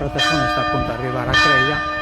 protezione sta appunto a arrivare a Creia.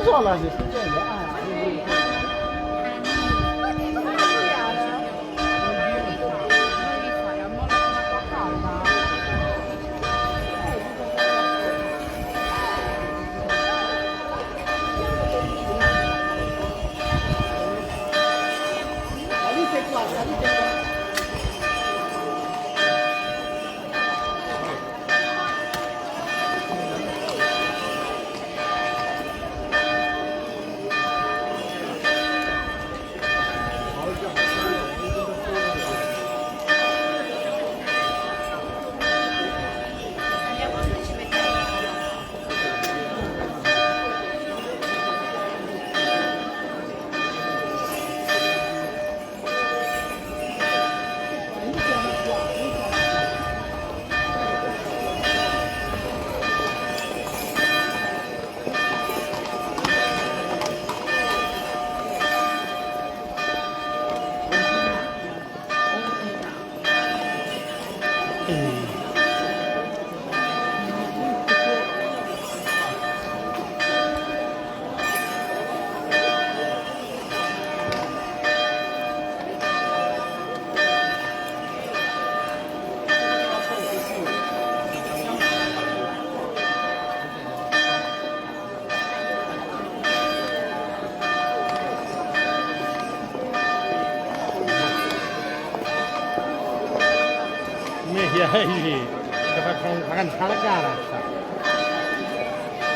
sola si succede. Salite qua, salite qua. Lì, che fa cantare la gara.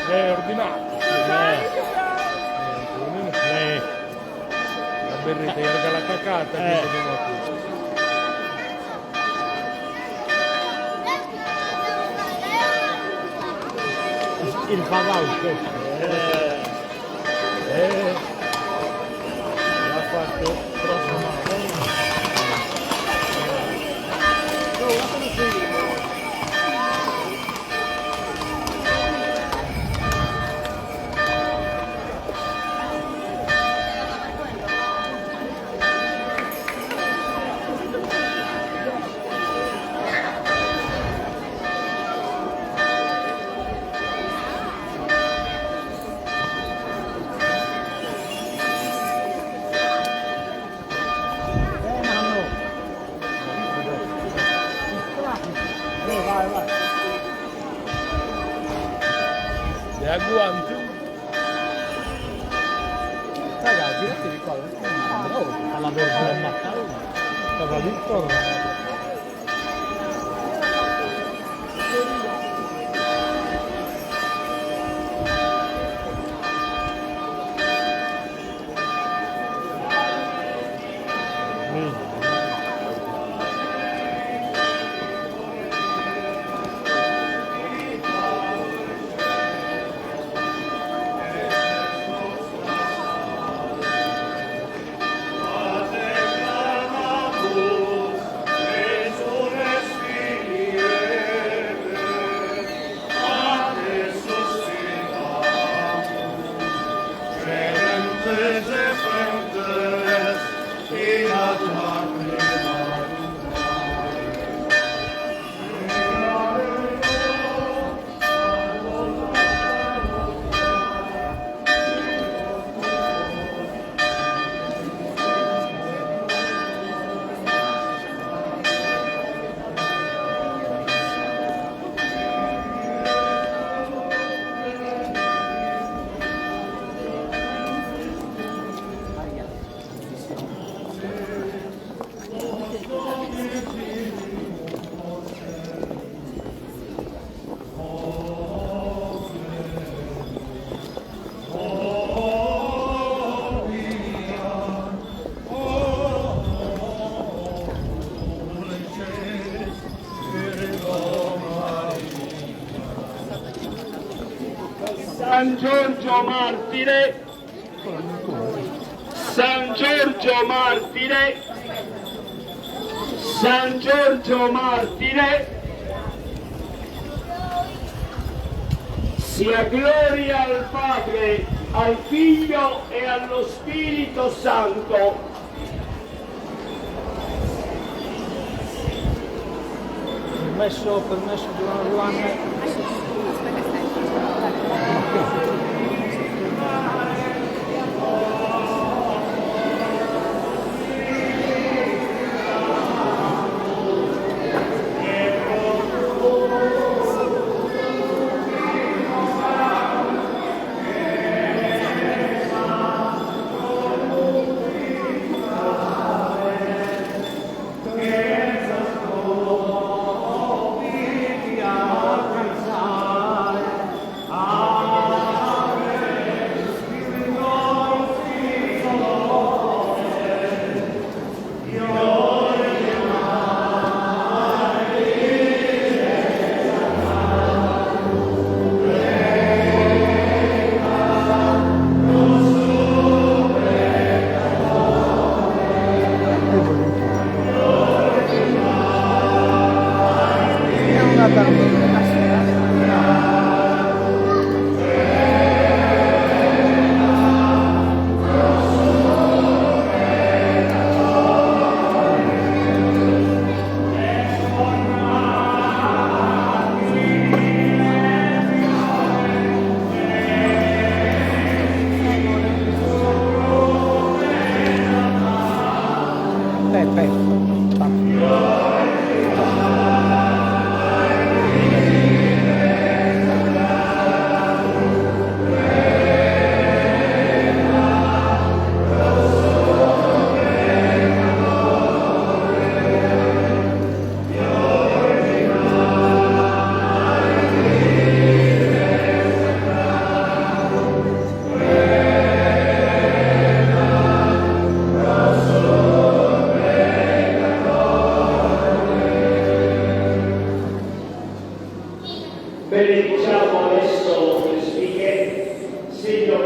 È ordinato. La berretta la cacata che dobbiamo qui. Il cavallo l'ha fatto troppo male. E agguanti? Ragazzi, girate di qua. Alla versione stava Vittorio. San Giorgio Martire, San Giorgio Martire, San Giorgio Martire, sia gloria al Padre, al Figlio e allo Spirito Santo. Permesso di una ruana.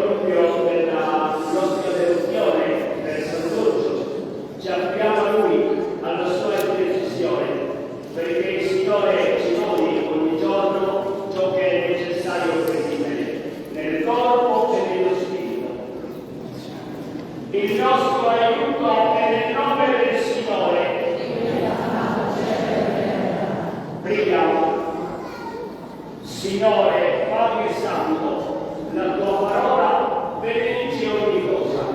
proprio della nostra devozione per San Giorgio, ci affidiamo a Lui, alla sua intercessione, perché il Signore ci doni ogni giorno ciò che è necessario per vivere, nel corpo e nello spirito. Il nostro aiuto è nel nome del Signore. Preghiamo. Signore, Padre Santo, la tua parola benedice ogni cosa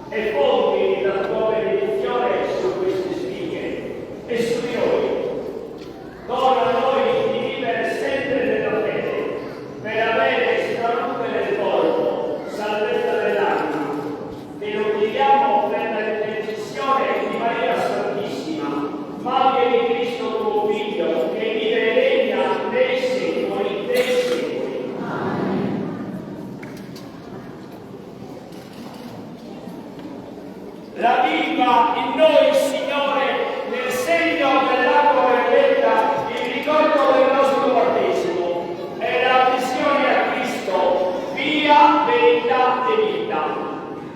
e compie la tua benedizione su queste spighe e su di noi. Dona a noi di vivere sempre nella fede, per avere salute del corpo, salvezza dell'anima. Te lo chiediamo per la intercessione di Maria Santissima, Madre di Cristo tuo Figlio, che vive e regna nei secoli dei secoli. Raviva in noi, Signore, nel segno dell'acqua benedetta, il ricordo del nostro battesimo e la adesione a Cristo, via, verità e vita.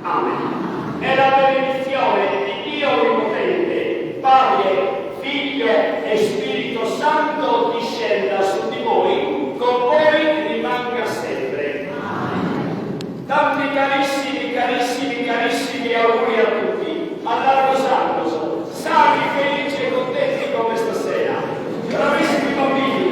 Amen. E la benedizione di Dio Onnipotente, Padre, Figlio e Spirito Santo discenda su di voi, con voi rimanga sempre. Tanti carissimi, carissimi, carissimi auguri a tutti, all'anno santo, sani, felici e contenti come stasera. Bravissimi bambini.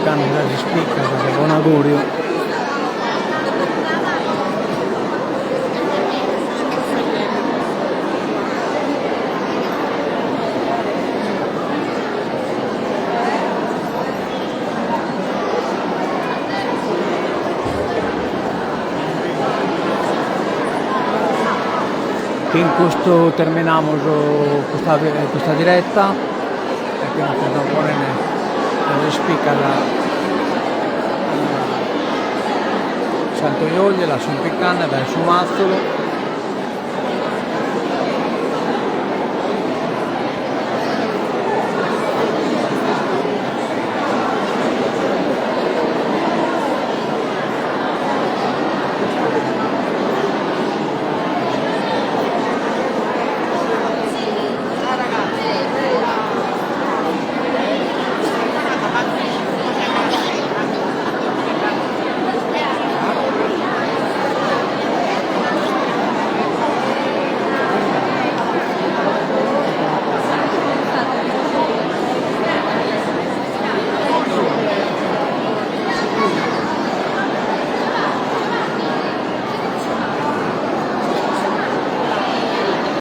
Canada si spicca, buon augurio. que en questo terminamos questa diretta e que nos proponen les explica Santo Iolle, la Sompicana, del Sumazzolo